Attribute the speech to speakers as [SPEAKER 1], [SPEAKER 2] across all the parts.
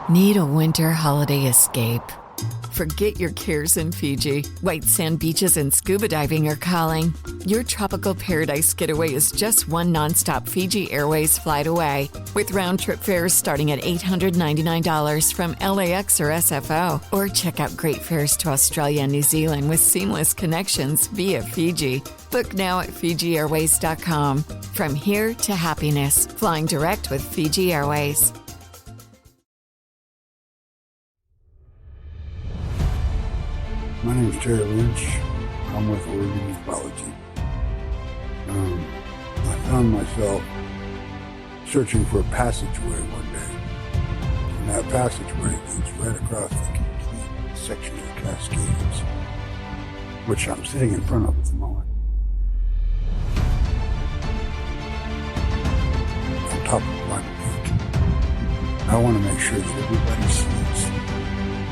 [SPEAKER 1] Need a winter holiday escape? Forget your cares in Fiji. White sand beaches and scuba diving are calling. Your tropical paradise getaway is just one nonstop Fiji Airways flight away, with round-trip fares starting at $899 from LAX or SFO. Or check out great fares to Australia and New Zealand with seamless connections via Fiji. Book now at FijiAirways.com. From here to happiness, flying direct with Fiji Airways.
[SPEAKER 2] My name is Terry Lynch. I'm with Or UFO. I found myself searching for a passageway one day. And that passageway leads right across the complete section of the Cascades, which I'm sitting in front of at the moment. On top of my peak. I want to make sure that everybody sees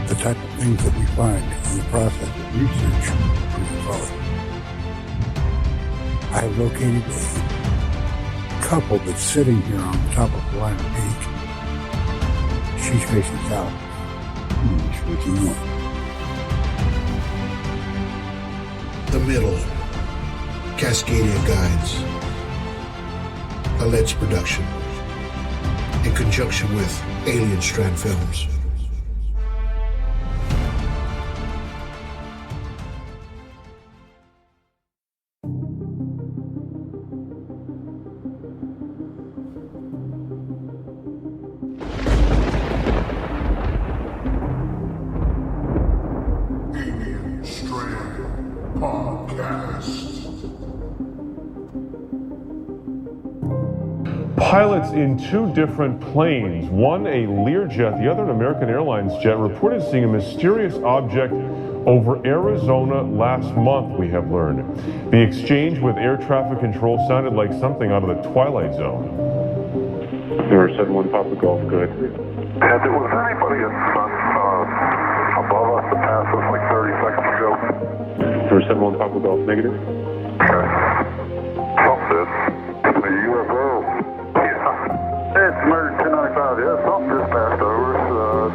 [SPEAKER 2] the type of things that we find in the process of research for UFOs. I have located a couple that's sitting here on the top of Lime Peak. She's facing south. He's looking north.
[SPEAKER 3] The Middle, Cascadia Guides, alleged production, in conjunction with Alien Strand Films.
[SPEAKER 4] Pilots in two different planes, one a Learjet, the other an American Airlines jet, reported seeing a mysterious object over Arizona last month, we have learned. The exchange with air traffic control sounded like something out of the Twilight Zone. 071 Papa Golf, good.
[SPEAKER 5] Yeah, there was anybody above us that passed us like 30 seconds ago.
[SPEAKER 4] 071 Papa Golf, negative.
[SPEAKER 5] Okay. Something did. The UFO. It's American 1095, yeah, something just passed over us,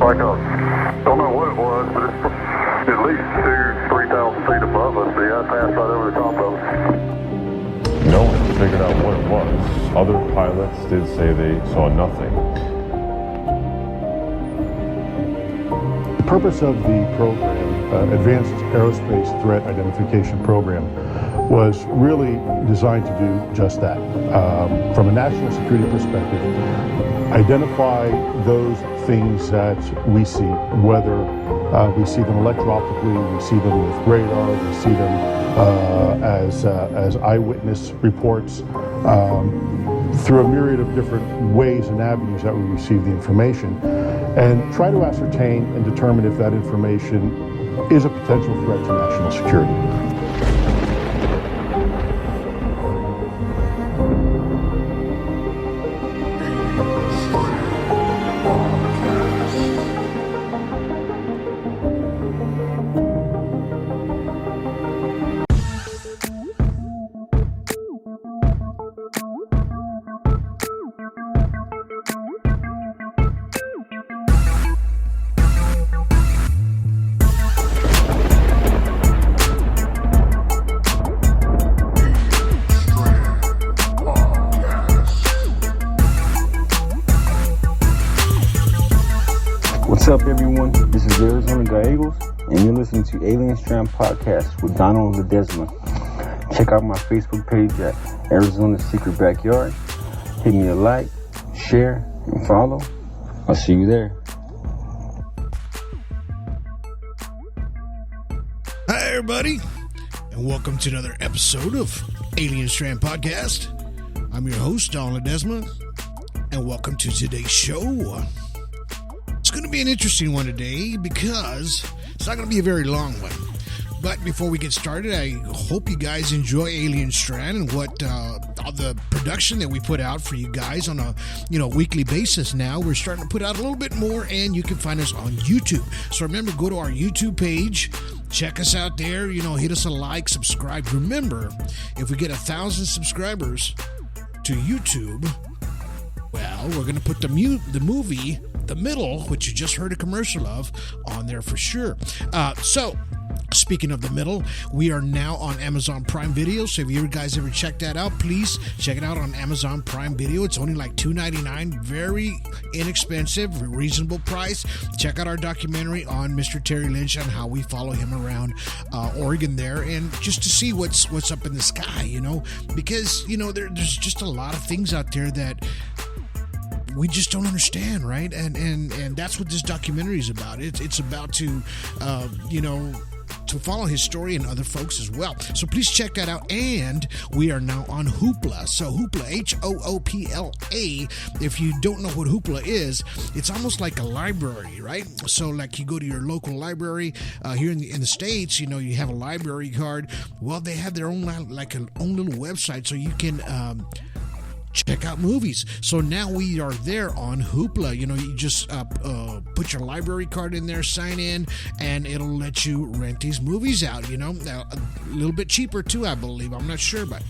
[SPEAKER 5] like don't know what it was, but it's at least 2,000-3,000 feet above us, yeah, it passed right over the top of us.
[SPEAKER 4] No one figured out what it was. Other pilots did say they saw nothing.
[SPEAKER 6] The purpose of the program, Advanced Aerospace Threat Identification Program, was really designed to do just that. From a national security perspective, identify those things that we see, whether we see them electro-optically, we see them with radar, we see them as eyewitness reports, through a myriad of different ways and avenues that we receive the information, and try to ascertain and determine if that information is a potential threat to national security.
[SPEAKER 7] What's up, everyone? This is Arizona Gallegos, and you're listening to Alien Strand Podcast with Donald Ledesma. Check out my Facebook page at Arizona's Secret Backyard. Hit me a like, share, and follow. I'll see you there.
[SPEAKER 3] Hi, everybody, and welcome to another episode of Alien Strand Podcast. I'm your host, Donald Ledesma, and welcome to today's show. It's going to be an interesting one today because it's not going to be a very long one. But before we get started, I hope you guys enjoy Alien Strand and what all the production that we put out for you guys on a weekly basis. Now we're starting to put out a little bit more, and you can find us on YouTube. So remember, go to our YouTube page, check us out there. Hit us a like, subscribe. Remember, if we get 1,000 subscribers to YouTube, well, we're going to put the movie The Middle, which you just heard a commercial of on there for sure. So speaking of The Middle, we are now on Amazon Prime Video. So if you guys ever check that out, please check it out on Amazon Prime Video. It's only like $2.99, very inexpensive, reasonable price. Check out our documentary on Mr. Terry Lynch and how we follow him around Oregon there, and just to see what's up in the sky, you know, because, you know, there's just a lot of things out there that we just don't understand, right? And that's what this documentary is about. It's about to, you know, to follow his story and other folks as well. So please check that out. And we are now on Hoopla. So Hoopla, Hoopla. If you don't know what Hoopla is, it's almost like a library, right? So like you go to your local library here in the States, you know, you have a library card. Well, they have their own, like an own little website, so you can check out movies. So now we are there on Hoopla. You know, you just put your library card in there, sign in, and it'll let you rent these movies out, you know, a little bit cheaper too, I believe. I'm not sure, but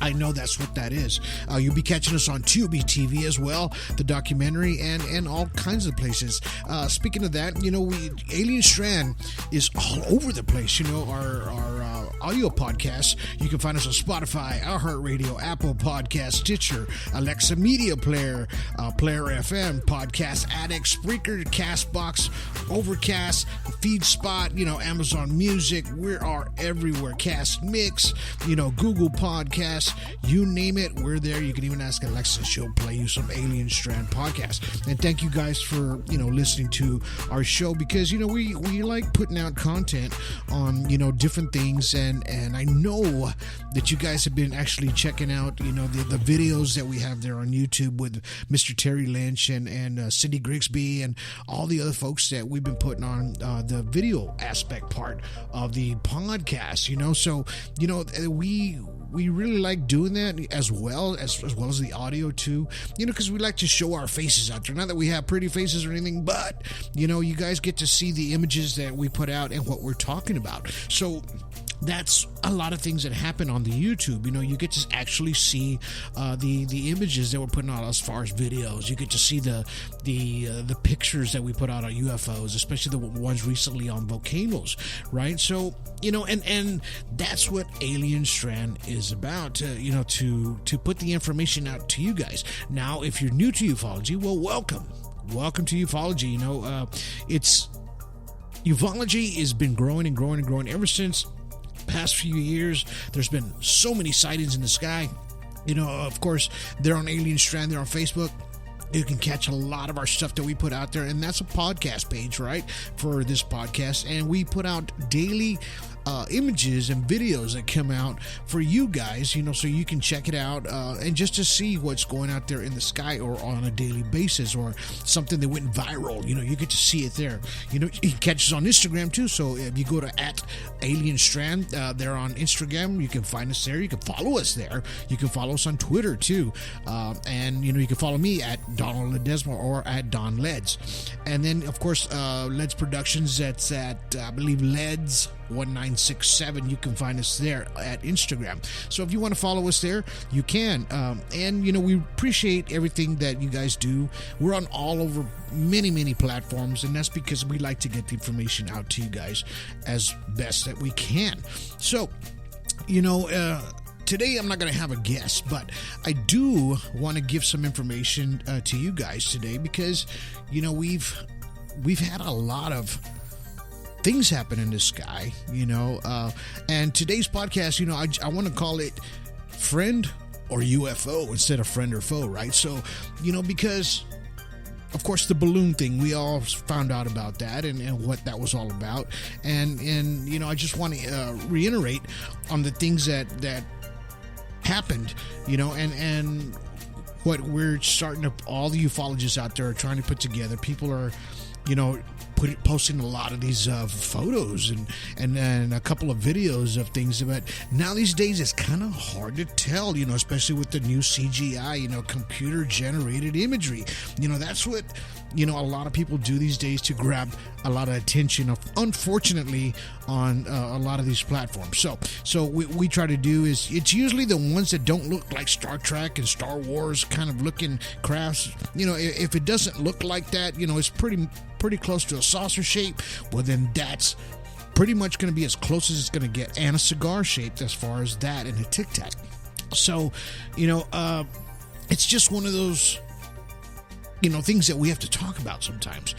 [SPEAKER 3] I know that's what that is. You'll be catching us on Tubi TV as well, the documentary, and all kinds of places. Speaking of that, you know, Alien Strand is all over the place. You know, our audio podcasts, you can find us on Spotify, iHeartRadio, Apple Podcasts, Stitcher, Alexa Media Player, Player FM, Podcast Addict, Spreaker, Castbox, Overcast, FeedSpot, you know, Amazon Music. We are everywhere. Cast Mix, you know, Google Podcasts, you name it, we're there. You can even ask Alexa, she'll play you some Alien Strand podcast. And thank you guys for, you know, listening to our show, because, you know, we like putting out content on, you know, different things, and I know that you guys have been actually checking out, you know, the videos that we have there on YouTube with Mr. Terry Lynch and Cindy Grigsby and all the other folks that we've been putting on the video aspect part of the podcast, you know. So, you know, we really like doing that as well as the audio too, you know, because we like to show our faces out there. Not that we have pretty faces or anything, but, you know, you guys get to see the images that we put out and what we're talking about. So that's a lot of things that happen on the YouTube. You know, you get to actually see the images that we're putting out as far as videos. You get to see the pictures that we put out on UFOs, especially the ones recently on volcanoes, right? So, you know, and that's what Alien Strand is about, you know, to put the information out to you guys. Now, if you're new to ufology, well, welcome to ufology. You know, it's ufology has been growing and growing and growing ever since past few years. There's been so many sightings in the sky. You know, of course, they're on Alien Strand, they're on Facebook. You can catch a lot of our stuff that we put out there, and that's a podcast page, right, for this podcast. And we put out daily images and videos that come out for you guys, you know, so you can check it out and just to see what's going out there in the sky, or on a daily basis, or something that went viral. You know, you get to see it there. You know, you can catch us on Instagram too. So if you go to @AlienStrand, they're on Instagram. You can find us there. You can follow us there. You can follow us on Twitter too. And, you know, you can follow me at Donald Ledesma or at Don Leds. And then, of course, Leds Productions, that's at, I believe, Leds 1967. You can find us there at Instagram. So if you want to follow us there, you can. And, you know, we appreciate everything that you guys do. We're on all over many platforms, and that's because we like to get the information out to you guys as best that we can. So, you know, today I'm not going to have a guest, but I do want to give some information to you guys today, because, you know, we've had a lot of things happen in the sky, you know, and today's podcast, you know, I want to call it Friend or UFO instead of Friend or Foe, right? So, you know, because of course the balloon thing, we all found out about that and what that was all about, and you know, I just want to reiterate on the things that happened, you know, and what we're starting to, all the ufologists out there are trying to put together. People are posting a lot of these photos and a couple of videos of things. But now these days it's kind of hard to tell, especially with the new CGI, computer generated imagery. That's what a lot of people do these days to grab a lot of attention, unfortunately, on a lot of these platforms. So we try to do is, it's usually the ones that don't look like Star Trek and Star Wars kind of looking crafts. If it doesn't look like that, it's pretty close to a saucer shape, well, then that's pretty much going to be as close as it's going to get, and a cigar shaped as far as that, and a Tic Tac. So it's just one of those things that we have to talk about sometimes,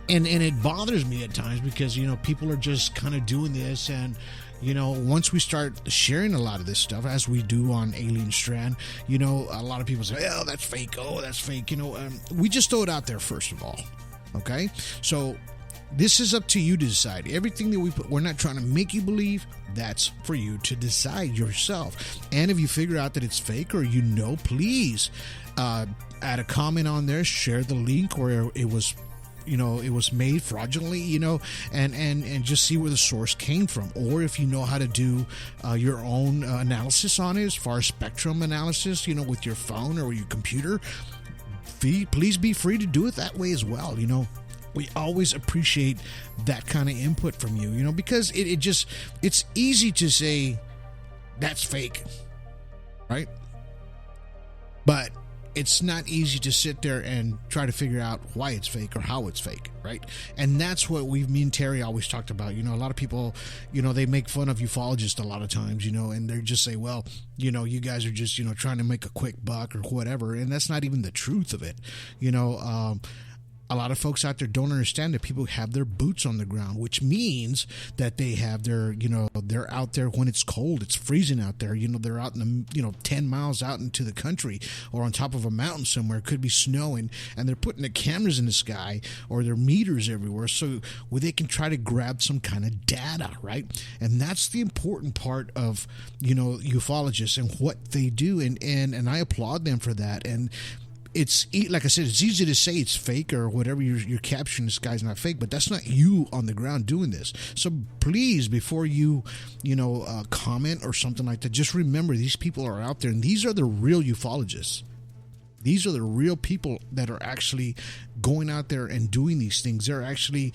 [SPEAKER 3] and it bothers me at times because people are just kind of doing this, and once we start sharing a lot of this stuff, as we do on Alien Strand, a lot of people say, oh, that's fake, we just throw it out there first of all. Okay, so this is up to you to decide. Everything that we put, we're not trying to make you believe. That's for you to decide yourself. And if you figure out that it's fake, or please add a comment on there, share the link where it was made fraudulently, and just see where the source came from. Or if you know how to do your own analysis on it, as far as spectrum analysis, with your phone or your computer, please be free to do it that way as well. We always appreciate that kind of input from you, because it's easy to say that's fake, right? But it's not easy to sit there and try to figure out why it's fake or how it's fake, right? And that's what me and Terry always talked about. A lot of people, they make fun of ufologists a lot of times, and they just say, well, you guys are just, trying to make a quick buck or whatever. And that's not even the truth of it. A lot of folks out there don't understand that people have their boots on the ground, which means that they have their, they're out there when it's cold, it's freezing out there. They're out in the, 10 miles out into the country or on top of a mountain somewhere. It could be snowing, and they're putting the cameras in the sky or their meters everywhere so where they can try to grab some kind of data, right? And that's the important part of, ufologists and what they do. And I applaud them for that. And it's, like I said, it's easy to say it's fake or whatever you're capturing, this guy's not fake, but that's not you on the ground doing this. So please, before you comment or something like that, just remember these people are out there, and these are the real ufologists. These are the real people that are actually going out there and doing these things. They're actually,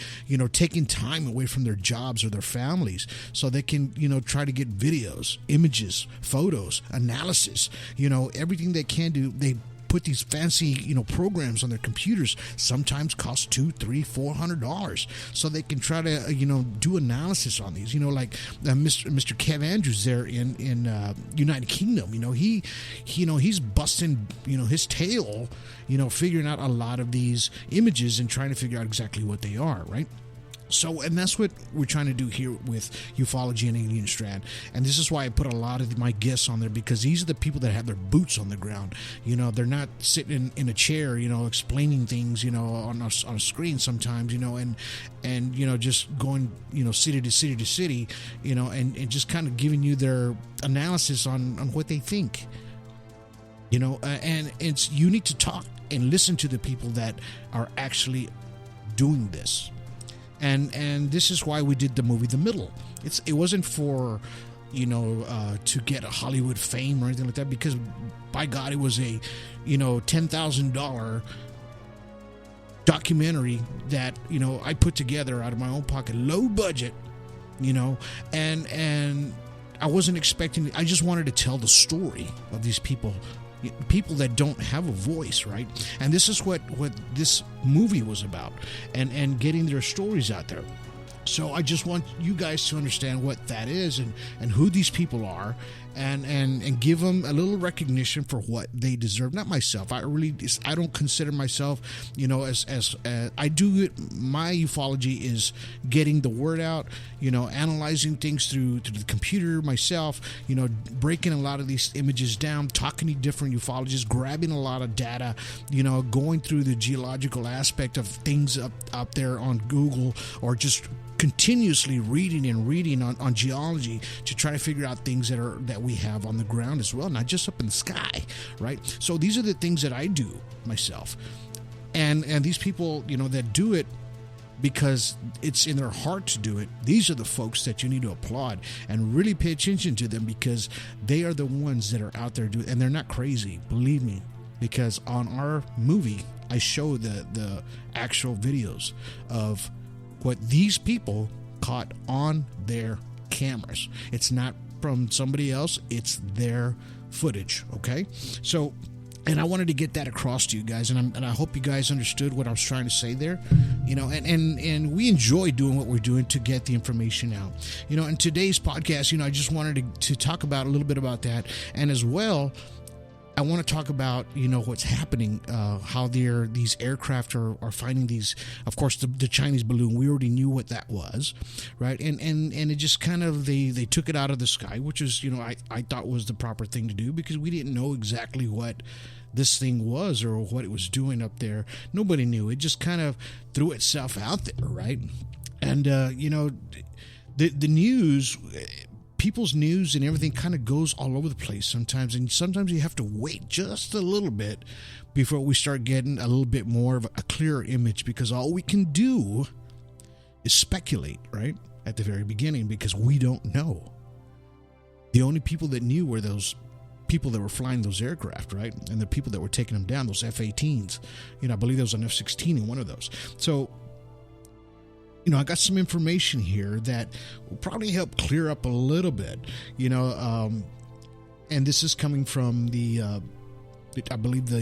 [SPEAKER 3] taking time away from their jobs or their families so they can, try to get videos, images, photos, analysis, everything they can do. They put these fancy, programs on their computers, sometimes cost $200, $300, $400, so they can try to, do analysis on these. Like Mr. Kev Andrews there in United Kingdom. He's busting, his tail, figuring out a lot of these images and trying to figure out exactly what they are, right? So, and that's what we're trying to do here with ufology and Alien Strand. And this is why I put a lot of my guests on there, because these are the people that have their boots on the ground. They're not sitting in a chair, explaining things, on a screen sometimes, and just going, city to city to city, and just kind of giving you their analysis on what they think, and you need to talk and listen to the people that are actually doing this. And this is why we did the movie The Middle. It wasn't for, to get a Hollywood fame or anything like that, because by God, it was a, $10,000 documentary that, I put together out of my own pocket, low budget, and I wasn't expecting, I just wanted to tell the story of these people that don't have a voice, right? And this is what this movie was about, and getting their stories out there. So I just want you guys to understand what that is and who these people are, and give them a little recognition for what they deserve. Not myself. I don't consider myself, as I do it. My ufology is getting the word out, analyzing things through the computer myself, breaking a lot of these images down, talking to different ufologists, grabbing a lot of data, going through the geological aspect of things up there on Google, or just continuously reading on geology to try to figure out things that we have on the ground as well, not just up in the sky, right? So these are the things that I do myself, and these people that do it, because it's in their heart to do it. These are the folks that you need to applaud and really pay attention to them, because they are the ones that are out there doing, and they're not crazy, believe me, because on our movie, I show the actual videos of what these people caught on their cameras. It's not from somebody else, it's their footage, okay? So, and I wanted to get that across to you guys, and I hope you guys understood what I was trying to say there, and we enjoy doing what we're doing to get the information out. In today's podcast, I just wanted to talk about a little bit about that, and as well, I want to talk about, what's happening, how these aircraft are finding these, of course, the Chinese balloon. We already knew what that was, right? And it just kind of, they took it out of the sky, which is, I thought was the proper thing to do, because we didn't know exactly what this thing was or what it was doing up there. Nobody knew. It just kind of threw itself out there, right? And, the news... People's news and everything kind of goes all over the place sometimes, and sometimes you have to wait just a little bit before we start getting a little bit more of a clearer image, because all we can do is speculate, right, at the very beginning, because we don't know. The only people that knew were those people that were flying those aircraft, right, and the people that were taking them down, those F-18s. I believe there was an F-16 in one of those. So, I got some information here that will probably help clear up a little bit, and this is coming from I believe the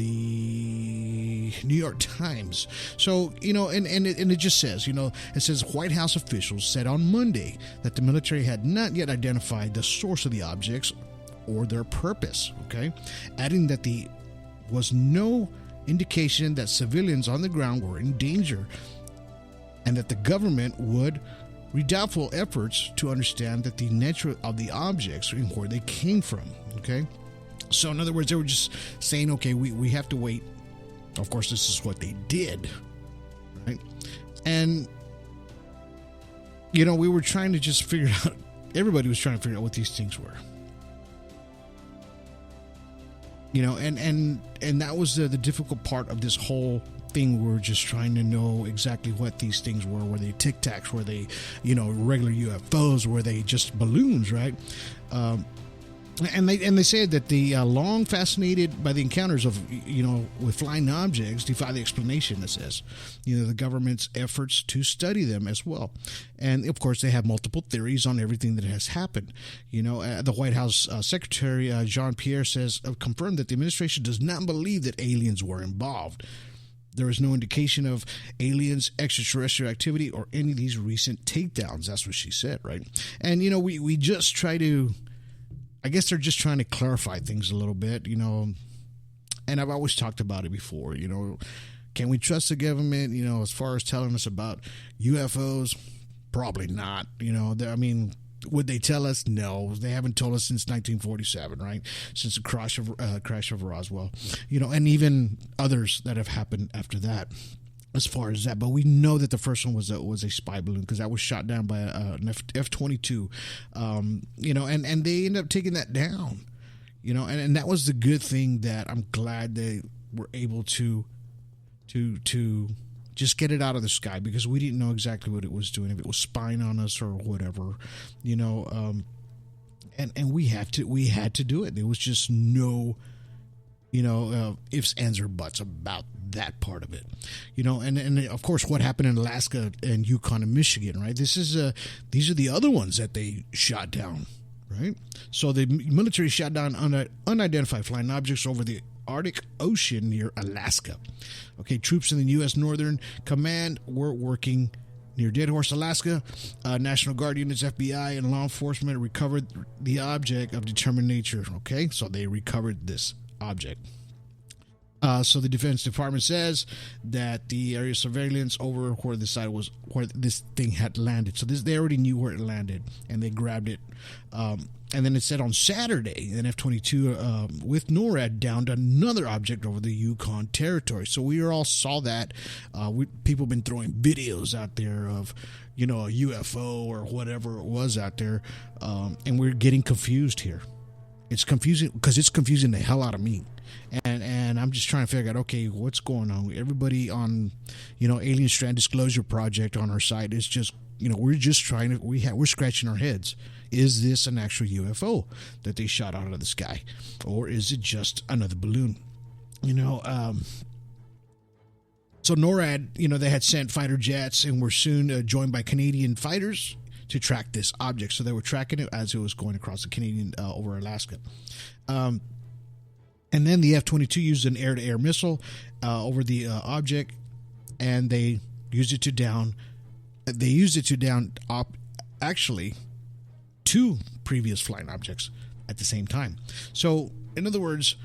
[SPEAKER 3] New York Times. So, and it just says, it says White House officials said on Monday that the military had not yet identified the source of the objects or their purpose, okay, adding that there was no indication that civilians on the ground were in danger, and that the government would redouble efforts to understand that the nature of the objects and where they came from, okay? So, in other words, they were just saying, okay, we have to wait. Of course, this is what they did, right? And, we were trying to just figure out, everybody was trying to figure out what these things were. And that was the difficult part of this whole thing. We're just trying to know exactly what these things were. Were they Tic Tacs? Were they, regular UFOs? Were they just balloons, right? And they said that the long fascinated by the encounters of, with flying objects defy the explanation, it says. The government's efforts to study them as well. And, of course, they have multiple theories on everything that has happened. The White House Secretary, Jean-Pierre, says, confirmed that the administration does not believe that aliens were involved. There is no indication of aliens, extraterrestrial activity, or any of these recent takedowns. That's what she said, right? And, we just try to... I guess they're just trying to clarify things a little bit, and I've always talked about it before, can we trust the government, as far as telling us about UFOs? Probably not, would they tell us? No, they haven't told us since 1947, right? Since the crash of Roswell, and even others that have happened after that. As far as that, but we know that the first one was a spy balloon, because that was shot down by an F-22, and they ended up taking that down, and that was the good thing, that I'm glad they were able to just get it out of the sky, because we didn't know exactly what it was doing, if it was spying on us or whatever, and we had to do it. There was just no ifs, ands, or buts about that part of it, and of course what happened in Alaska and Yukon and Michigan, right? These are the other ones that they shot down, right? So the military shot down unidentified flying objects over the Arctic Ocean near Alaska. Okay, troops in the U.S. Northern Command were working near Dead Horse, Alaska. National Guard units, FBI, and law enforcement recovered the object of determined nature. Okay, so they recovered this object. So the Defense Department says that the area of surveillance over where the site was, where this thing had landed. So they already knew where it landed, and they grabbed it. And then it said on Saturday, an F-22 with NORAD downed another object over the Yukon territory. So we all saw that. People have been throwing videos out there of, a UFO or whatever it was out there, and we're getting confused here. It's confusing because it's confusing the hell out of me. And I'm just trying to figure out, okay, what's going on? Everybody on, Alien Strand Disclosure Project on our site is just, we're just trying to, we're scratching our heads. Is this an actual UFO that they shot out of the sky? Or is it just another balloon? So NORAD, they had sent fighter jets and were soon joined by Canadian fighters to track this object. So they were tracking it as it was going across the Canadian over Alaska. And then the F-22 used an air-to-air missile over the object, and they used it to down. They used it to down actually 2 previous flying objects at the same time. So in other words,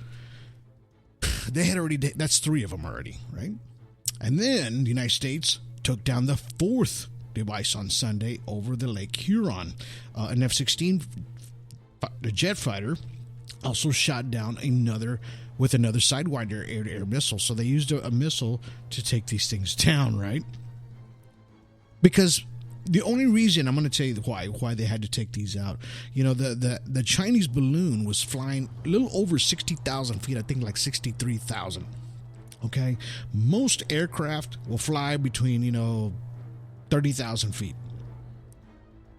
[SPEAKER 3] they had already. That's 3 of them already, right? And then the United States took down the 4th device on Sunday over the Lake Huron. An F-16 jet fighter also shot down another Sidewinder air-to-air missile. So they used a missile to take these things down, right? Because the only reason, I'm going to tell you why they had to take these out. The Chinese balloon was flying a little over 60,000 feet, I think like 63,000. Okay? Most aircraft will fly between, 30,000 feet.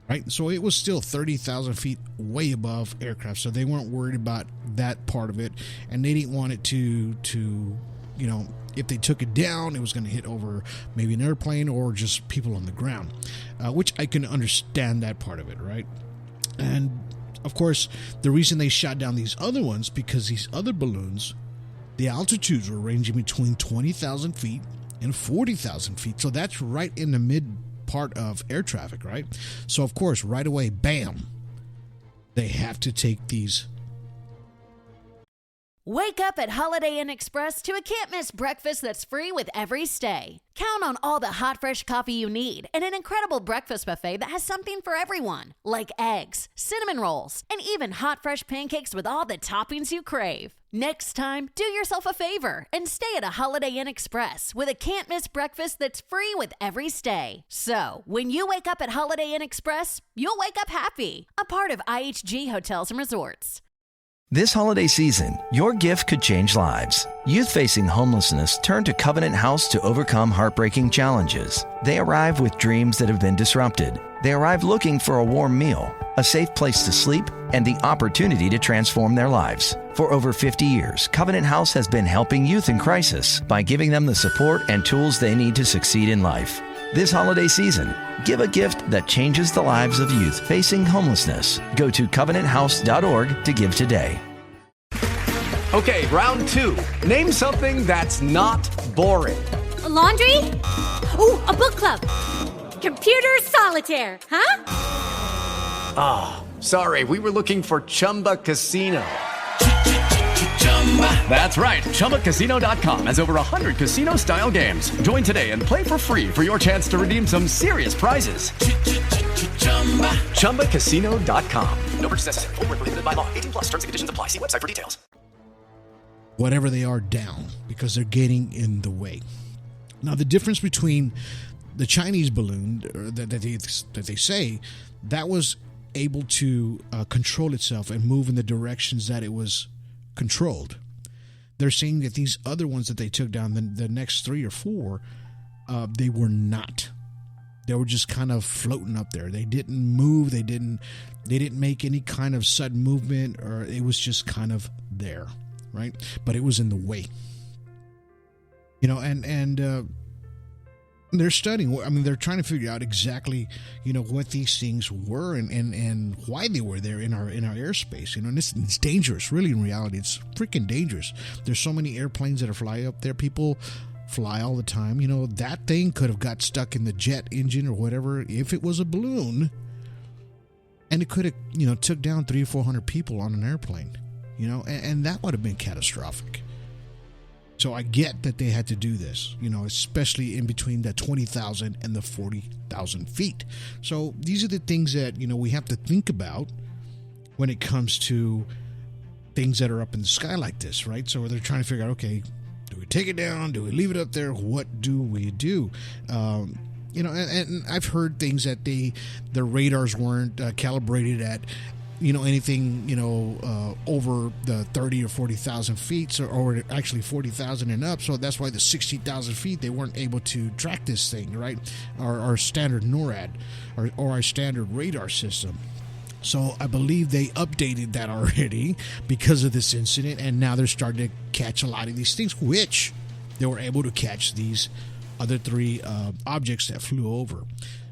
[SPEAKER 3] Right? So it was still 30,000 feet way above aircraft. So they weren't worried about that part of it. And they didn't want it to if they took it down, it was going to hit over maybe an airplane or just people on the ground, which I can understand that part of it, right? And, of course, the reason they shot down these other ones, because these other balloons, the altitudes were ranging between 20,000 feet and 40,000 feet. So that's right in the mid part of air traffic, right? So, of course, right away, bam, they have to take these.
[SPEAKER 8] Wake up at Holiday Inn Express to a can't-miss breakfast that's free with every stay. Count on all the hot, fresh coffee you need and an incredible breakfast buffet that has something for everyone, like eggs, cinnamon rolls, and even hot, fresh pancakes with all the toppings you crave. Next time, do yourself a favor and stay at a Holiday Inn Express with a can't-miss breakfast that's free with every stay. So, when you wake up at Holiday Inn Express, you'll wake up happy. A part of IHG Hotels and Resorts.
[SPEAKER 9] This holiday season, your gift could change lives. Youth facing homelessness turn to Covenant House to overcome heartbreaking challenges. They arrive with dreams that have been disrupted. They arrive looking for a warm meal, a safe place to sleep, and the opportunity to transform their lives. For over 50 years, Covenant House has been helping youth in crisis by giving them the support and tools they need to succeed in life. This holiday season, give a gift that changes the lives of youth facing homelessness. Go to covenanthouse.org to give today.
[SPEAKER 10] Okay, round 2. Name something that's not boring.
[SPEAKER 11] A laundry? Ooh, a book club. Computer solitaire, huh?
[SPEAKER 10] Ah, sorry, we were looking for Chumba Casino. That's right. ChumbaCasino.com has over 100 casino-style games. Join today and play for free for your chance to redeem some serious prizes. ChumbaCasino.com. No purchase necessary. Void where prohibited by law. 18+. Terms and conditions apply. See website for details.
[SPEAKER 3] Whatever they are down, because they're getting in the way. Now, the difference between the Chinese balloon that they say that was able to control itself and move in the directions that it was controlled. They're saying that these other ones that they took down, the next 3 or 4, they were not. They were just kind of floating up there. They didn't move. They didn't make any kind of sudden movement, or it was just kind of there, right? But it was in the way. And they're studying. I mean, they're trying to figure out exactly, what these things were and why they were there in our airspace. And it's dangerous. Really, in reality, it's freaking dangerous. There's so many airplanes that are flying up there. People fly all the time. That thing could have got stuck in the jet engine or whatever if it was a balloon, and it could have took down 300 or 400 people on an airplane. And that would have been catastrophic. So I get that they had to do this, especially in between the 20,000 and the 40,000 feet. So these are the things that, we have to think about when it comes to things that are up in the sky like this, right? So they're trying to figure out, okay, do we take it down? Do we leave it up there? What do we do? And I've heard things that the radars weren't calibrated at anything, over the 30 or 40,000 feet, or actually 40,000 and up. So that's why the 60,000 feet, they weren't able to track this thing, right? Our standard NORAD or our standard radar system. So I believe they updated that already because of this incident, and now they're starting to catch a lot of these things, which they were able to catch these other three objects that flew over.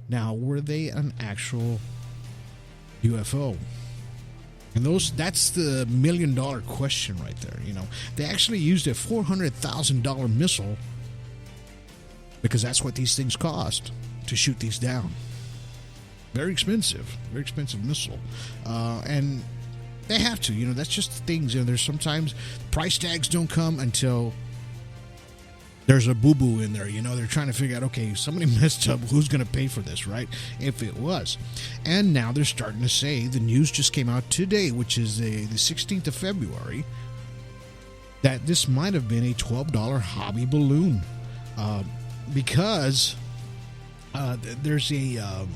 [SPEAKER 3] Now, were they an actual UFO? And that's the $1 million question right there. They actually used a $400,000 missile, because that's what these things cost to shoot these down. Very expensive missile. And they have to, that's just the things. There's sometimes price tags don't come until there's a boo-boo in there. They're trying to figure out, okay, somebody messed up, who's going to pay for this, right? If it was. And now they're starting to say, the news just came out today, which is the 16th of February, that this might have been a $12 hobby balloon. Because there's a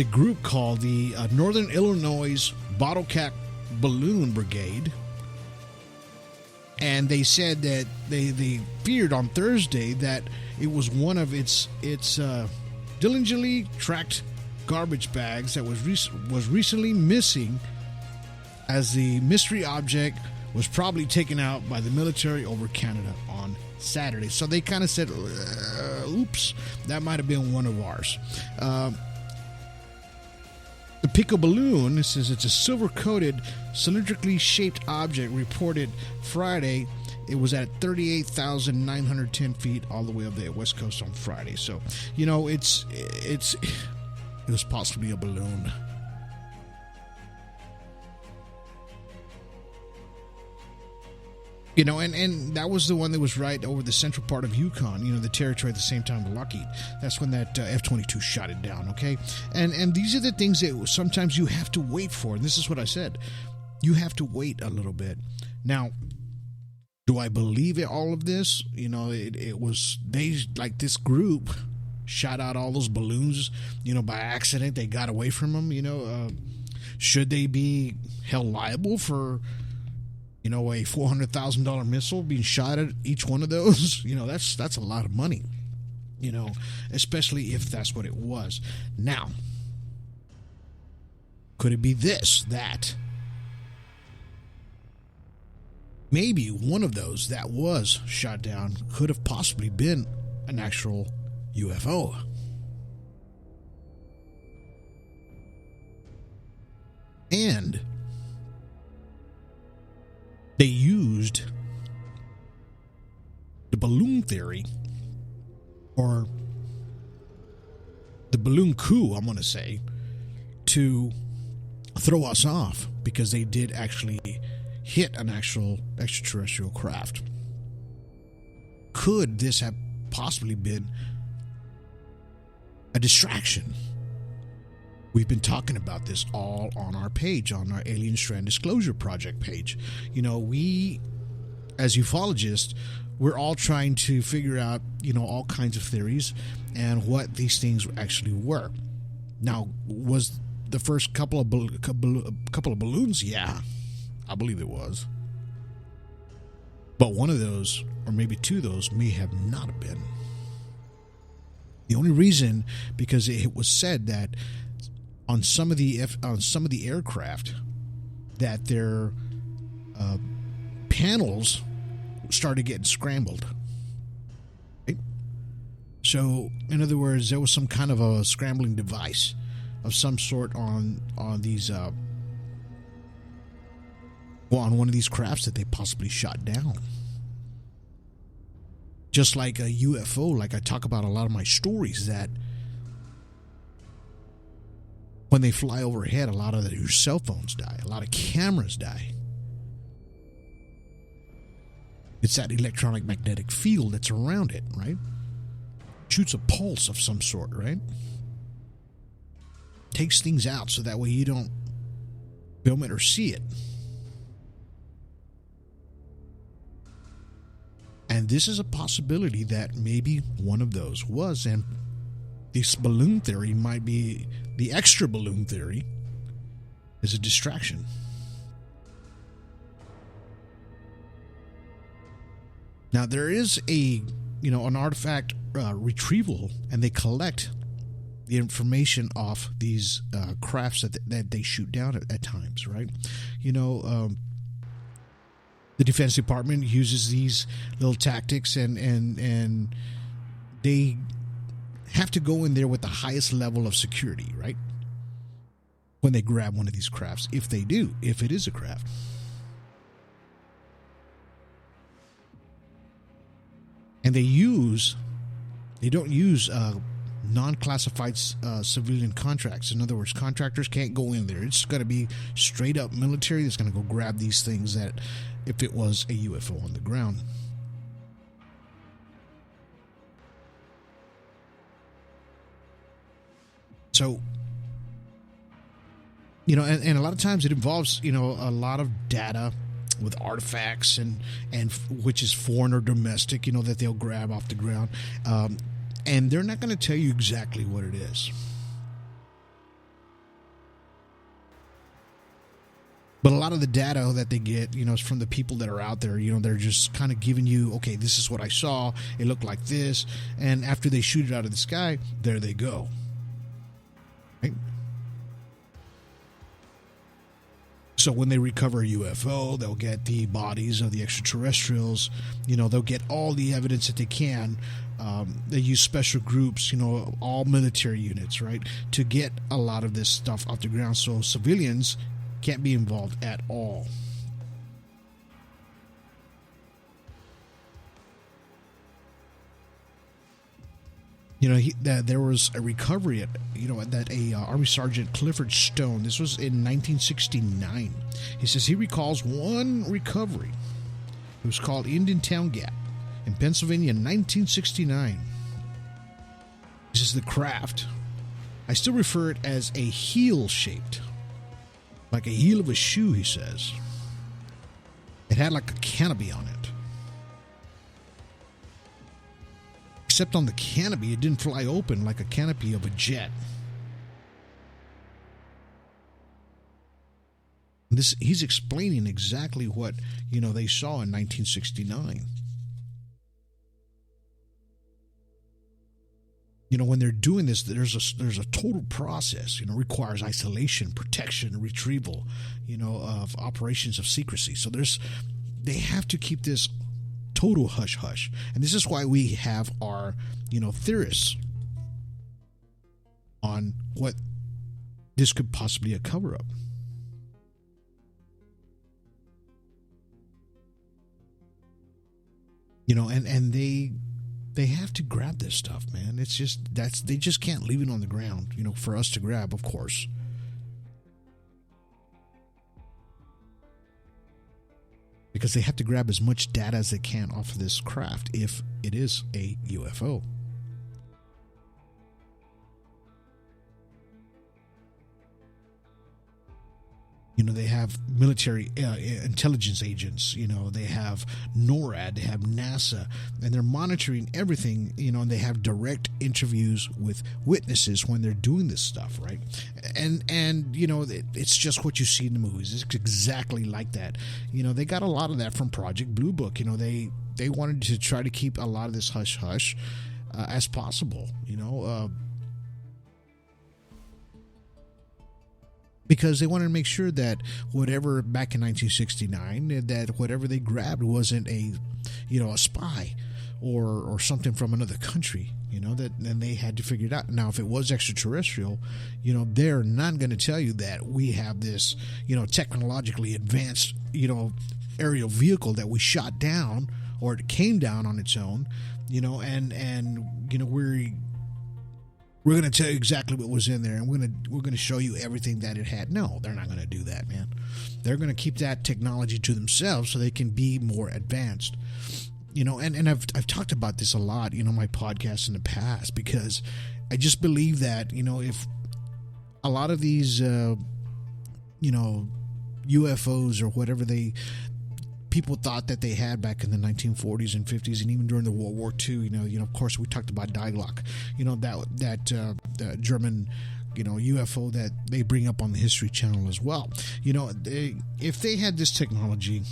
[SPEAKER 3] group called the Northern Illinois Bottle Cap Balloon Brigade. And they said that they feared on Thursday that it was one of its diligently tracked garbage bags that was recently missing, as the mystery object was probably taken out by the military over Canada on Saturday. So they kind of said, oops, that might have been one of ours. The Pico balloon, it says it's a silver-coated, cylindrically shaped object, reported Friday. It was at 38,910 feet all the way up the West Coast on Friday. So, it was possibly a balloon. And that was the one that was right over the central part of Yukon, the territory at the same time with Lockheed. That's when that F-22 shot it down, okay? And these are the things that sometimes you have to wait for. And this is what I said. You have to wait a little bit. Now, do I believe all of this? It was, this group shot out all those balloons, by accident. They got away from them, Should they be held liable for a $400,000 missile being shot at each one of those? That's a lot of money, especially if that's what it was. Now, could it be that maybe one of those that was shot down could have possibly been an actual UFO? And they used the balloon theory, or the balloon coup, I'm going to say, to throw us off, because they did actually hit an actual extraterrestrial craft. Could this have possibly been a distraction? We've been talking about this all on our page, on our Alien Strand Disclosure Project page. We, as ufologists, we're all trying to figure out, all kinds of theories and what these things actually were. Now, was the first couple of balloons? Yeah, I believe it was. But one of those, or maybe two of those, may have not have been. The only reason, because it was said that on some of the aircraft, that their panels started getting scrambled. Right? So, in other words, there was some kind of a scrambling device of some sort on these on one of these crafts that they possibly shot down. Just like a UFO, like I talk about a lot of my stories, that when they fly overhead, a lot of your cell phones die. A lot of cameras die. It's that electronic magnetic field that's around it, right? Shoots a pulse of some sort, right? Takes things out so that way you don't film it or see it. And this is a possibility that maybe one of those was, and this balloon theory might be, the extra balloon theory is a distraction. Now, there is an artifact retrieval, and they collect the information off these crafts that they shoot down at times, right? The Defense Department uses these little tactics, and they have to go in there with the highest level of security, right? When they grab one of these crafts, if it is a craft. And they don't use non-classified civilian contracts. In other words, contractors can't go in there. It's got to be straight up military that's going to go grab these things that if it was a UFO on the ground. So, and a lot of times it involves, a lot of data with artifacts and which is foreign or domestic, that they'll grab off the ground. And they're not going to tell you exactly what it is. But a lot of the data that they get, is from the people that are out there. They're just kind of giving you, okay, this is what I saw. It looked like this. And after they shoot it out of the sky, there they go. Right? So when they recover a UFO, they'll get the bodies of the extraterrestrials. They'll get all the evidence that they can. They use special groups, all military units, right, to get a lot of this stuff off the ground. So civilians can't be involved at all. There was a recovery at Army Sergeant Clifford Stone. This was in 1969. He says he recalls one recovery. It was called Indiantown Gap in Pennsylvania in 1969. This is the craft. I still refer it as a heel-shaped, like a heel of a shoe, he says. It had like a canopy on it. Except on the canopy, it didn't fly open like a canopy of a jet. He's explaining exactly what, they saw in 1969. When they're doing this, there's a total process, requires isolation, protection, retrieval, of operations of secrecy. So they have to keep this total hush-hush. And this is why we have our, theorists on what this could possibly a cover-up. And they have to grab this stuff, man. It's just, they just can't leave it on the ground, for us to grab, of course. Because they have to grab as much data as they can off of this craft if it is a UFO. They have military intelligence agents, they have NORAD, they have NASA, and they're monitoring everything, and they have direct interviews with witnesses when they're doing this stuff, right? And it's just what you see in the movies. It's exactly like that. They got a lot of that from Project Blue Book. They wanted to try to keep a lot of this hush-hush as possible, because they wanted to make sure that whatever back in 1969, that whatever they grabbed wasn't a spy or something from another country, that then they had to figure it out. Now, if it was extraterrestrial, they're not going to tell you that we have this, technologically advanced, aerial vehicle that we shot down or it came down on its own, we're going to tell you exactly what was in there, and we're going to show you everything that it had. No, they're not going to do that, man. They're going to keep that technology to themselves so they can be more advanced. And I've talked about this a lot, my podcasts in the past, because I just believe that, if a lot of these, UFOs or whatever people thought that they had back in the 1940s and 50s, and even during the World War II. Of course, we talked about Die Glocke, that German, UFO that they bring up on the History Channel as well. If they had this technology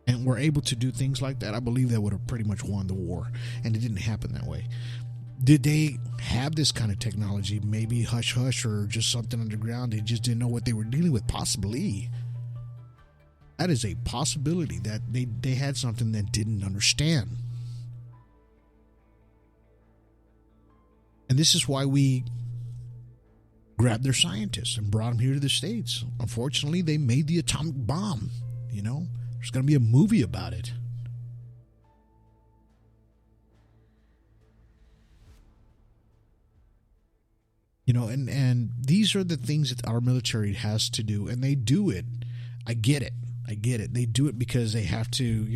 [SPEAKER 3] and were able to do things like that, I believe that would have pretty much won the war, and it didn't happen that way. Did they have this kind of technology? Maybe hush-hush or just something underground. They just didn't know what they were dealing with, possibly. That is a possibility, that they had something that didn't understand. And this is why we grabbed their scientists and brought them here to the States. Unfortunately, they made the atomic bomb. There's going to be a movie about it. And these are the things that our military has to do, and they do it. I get it. They do it because they have to,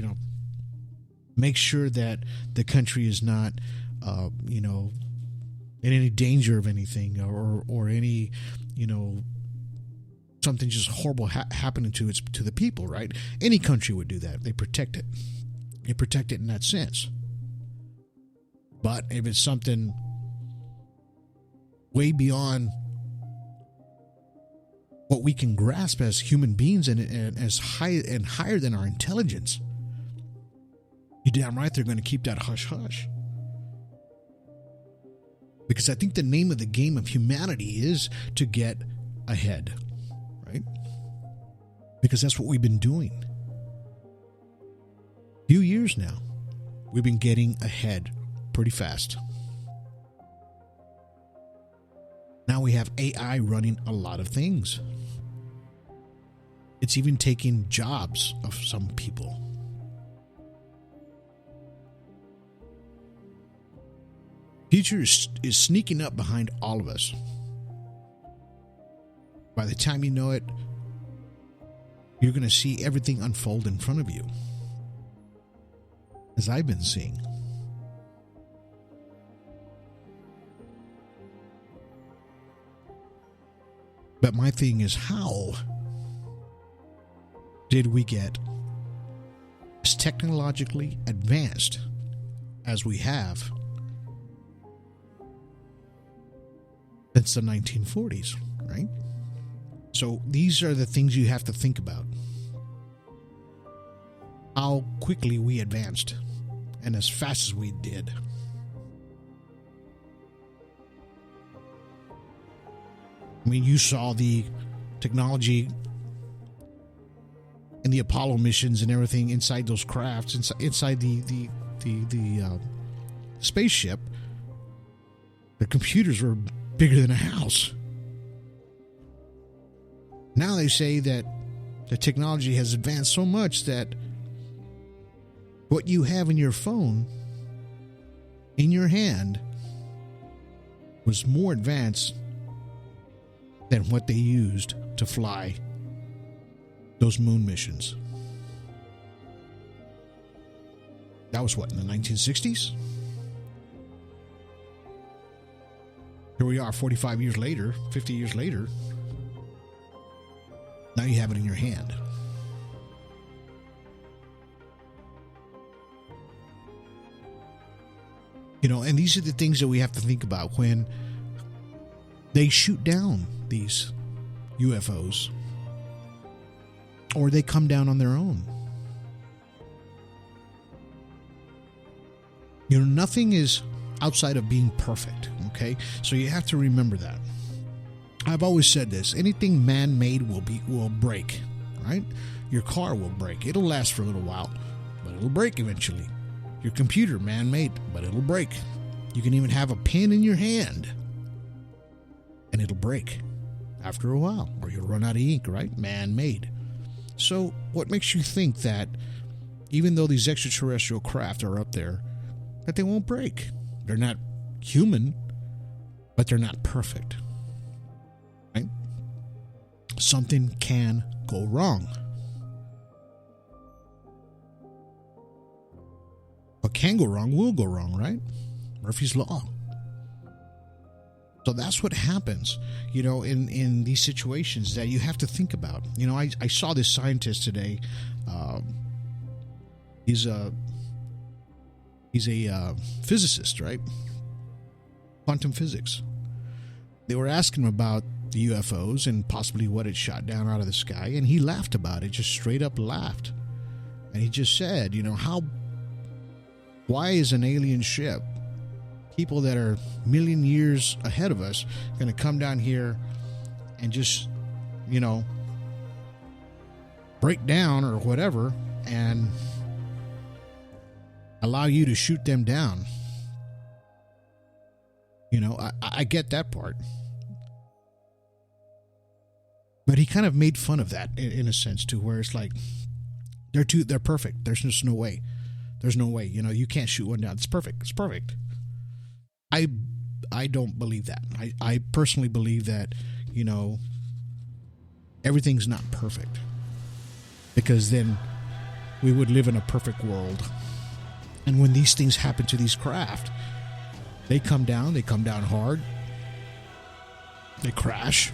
[SPEAKER 3] make sure that the country is not, in any danger of anything or any, something just horrible happening to the people, right? Any country would do that. They protect it. They protect it in that sense. But if it's something way beyond what we can grasp as human beings and as high and higher than our intelligence, you're damn right they're going to keep that hush-hush. Because I think the name of the game of humanity is to get ahead, right? Because that's what we've been doing. A few years now, we've been getting ahead pretty fast. Now we have AI running a lot of things. It's even taking jobs of some people. Future is sneaking up behind all of us. By the time you know it, you're going to see everything unfold in front of you, as I've been seeing. But my thing is, how did we get as technologically advanced as we have since the 1940s, right? So these are the things you have to think about. How quickly we advanced and as fast as we did. I mean, you saw the technology and the Apollo missions and everything inside those crafts, inside the spaceship. The computers were bigger than a house. Now they say that the technology has advanced so much that what you have in your phone, in your hand, was more advanced than what they used to fly those moon missions. That was what, in the 1960s? Here we are 45 years later, 50 years later. Now you have it in your hand. And these are the things that we have to think about when they shoot down these UFOs, or they come down on their own. Nothing is outside of being perfect, okay? So you have to remember that. I've always said this: anything man-made will break, right? Your car will break. It'll last for a little while, but it'll break eventually. Your computer, man-made, but it'll break. You can even have a pen in your hand, and it'll break after a while, or you'll run out of ink, right? Man-made. So what makes you think that even though these extraterrestrial craft are up there, that they won't break? They're not human, but they're not perfect, right? Something can go wrong. What can go wrong will go wrong, right? Murphy's Law. So that's what happens, in these situations that you have to think about. I saw this scientist today. He's a physicist, right? Quantum physics. They were asking him about the UFOs and possibly what had shot down out of the sky, and he laughed about it, just straight up laughed. And he just said, why is an alien ship, people that are a million years ahead of us, going to come down here and just, break down or whatever and allow you to shoot them down? I get that part. But he kind of made fun of that in a sense too, where it's like they're perfect. There's just no way. There's no way. You can't shoot one down. It's perfect. It's perfect. I don't believe that. I personally believe that, everything's not perfect. Because then we would live in a perfect world. And when these things happen to these craft, they come down hard. They crash.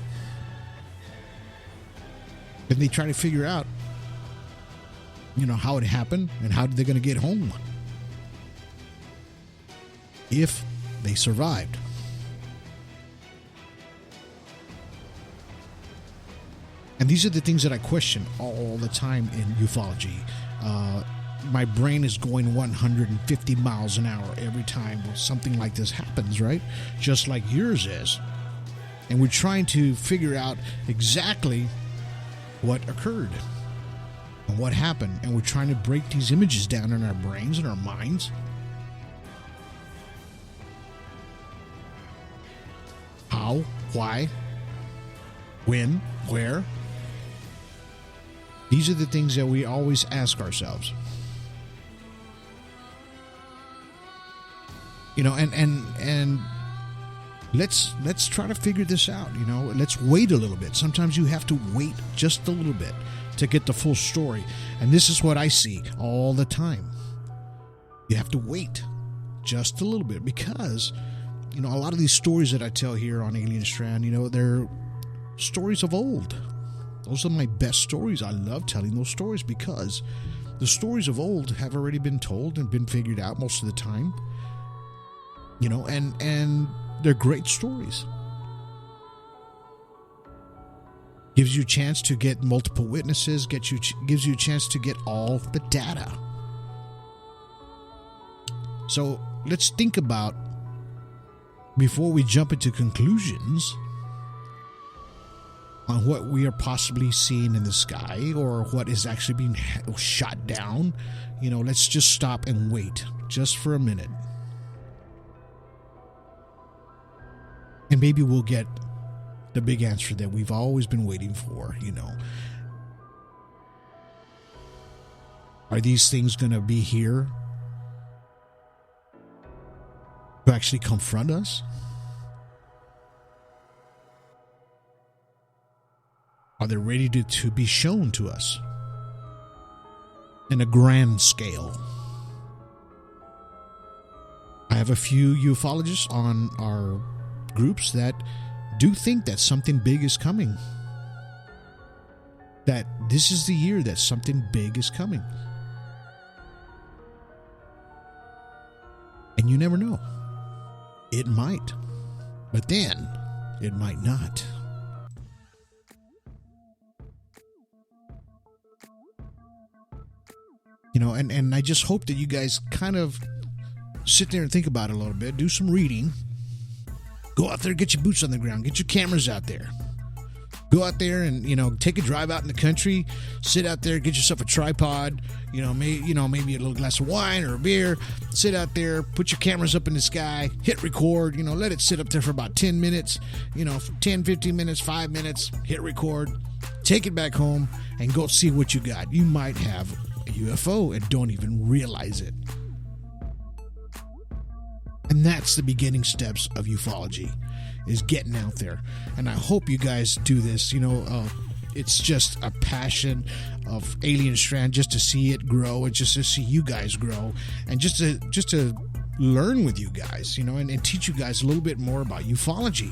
[SPEAKER 3] Then they try to figure out, how it happened and how they're going to get home if they survived. And these are the things that I question all the time in ufology. My brain is going 150 miles an hour every time something like this happens, right? Just like yours is. And we're trying to figure out exactly what occurred and what happened. And we're trying to break these images down in our brains and our minds. How, why, when, where. These are the things that we always ask ourselves. And let's try to figure this out. Let's wait a little bit. Sometimes you have to wait just a little bit to get the full story. And this is what I see all the time. You have to wait just a little bit because, a lot of these stories that I tell here on Alien Strand, they're stories of old. Those are my best stories. I love telling those stories because the stories of old have already been told and been figured out most of the time. And they're great stories. Gives you a chance to get multiple witnesses, gives you a chance to get all the data. So let's think about, before we jump into conclusions on what we are possibly seeing in the sky or what is actually being shot down, let's just stop and wait just for a minute. And maybe we'll get the big answer that we've always been waiting for, Are these things going to be here to actually confront us? Are they ready to be shown to us in a grand scale? I have a few ufologists on our groups that do think that something big is coming. That this is the year that something big is coming. And you never know. It might. But then, it might not. And I just hope that you guys kind of sit there and think about it a little bit. Do some reading. Go out there, get your boots on the ground, get your cameras out there. Go out there and, take a drive out in the country, sit out there, get yourself a tripod, maybe a little glass of wine or a beer, sit out there, put your cameras up in the sky, hit record, let it sit up there for about 10 minutes, 10, 15 minutes, 5 minutes, hit record, take it back home and go see what you got. You might have a UFO and don't even realize it. And that's the beginning steps of ufology, is getting out there. And I hope you guys do this. It's just a passion of Alien Strand, just to see it grow and just to see you guys grow and just to learn with you guys, and teach you guys a little bit more about ufology,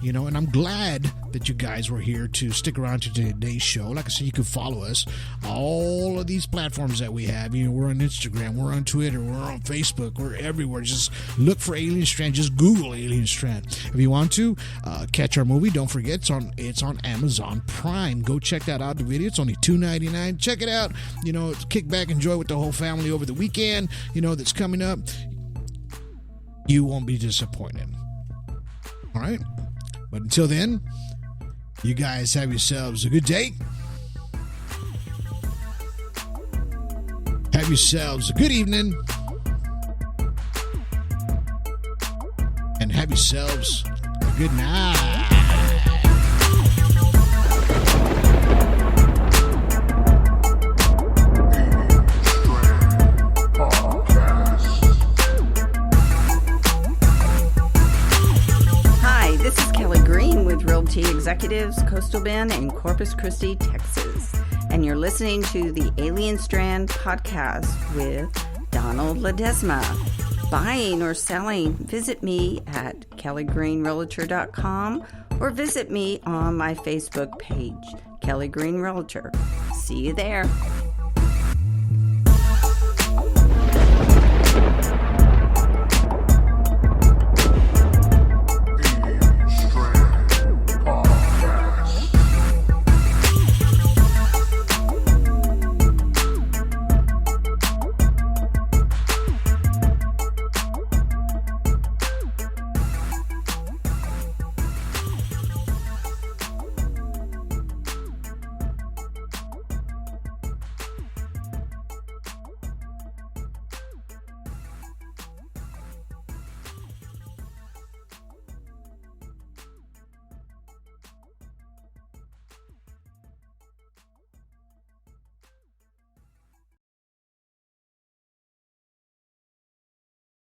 [SPEAKER 3] and I'm glad that you guys were here to stick around to today's show. Like I said, you can follow us, all of these platforms that we have. We're on Instagram, we're on Twitter, we're on Facebook, we're everywhere. Just look for Alien Strand, just Google Alien Strand. If you want to catch our movie, don't forget it's on Amazon Prime. Go check that out, the video. It's only $2.99. Check it out, kick back, enjoy with the whole family over the weekend, that's coming up. You won't be disappointed. All right? But until then, you guys have yourselves a good day. Have yourselves a good evening. And have yourselves a good night.
[SPEAKER 12] Realty Executives, Coastal Bend, and Corpus Christi, Texas. And you're listening to the Alien Strand podcast with Donald Ledesma. Buying or selling, visit me at kellygreenrealtor.com or visit me on my Facebook page, Kelly Green Realtor. See you there.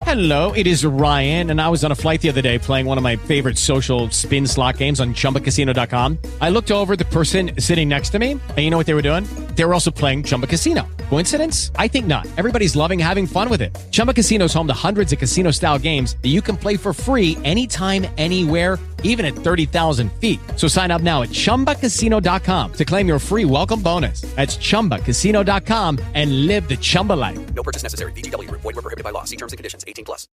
[SPEAKER 13] Hello, it is Ryan, and I was on a flight the other day playing one of my favorite social spin slot games on ChumbaCasino.com. I looked over at the person sitting next to me, and you know what they were doing? They were also playing Chumba Casino. Coincidence? I think not. Everybody's loving having fun with it. Chumba Casino is home to hundreds of casino-style games that you can play for free anytime, anywhere, even at 30,000 feet. So sign up now at ChumbaCasino.com to claim your free welcome bonus. That's ChumbaCasino.com and live the Chumba life.
[SPEAKER 14] No purchase necessary. VGW. Void where prohibited by law. See terms and conditions. 18+.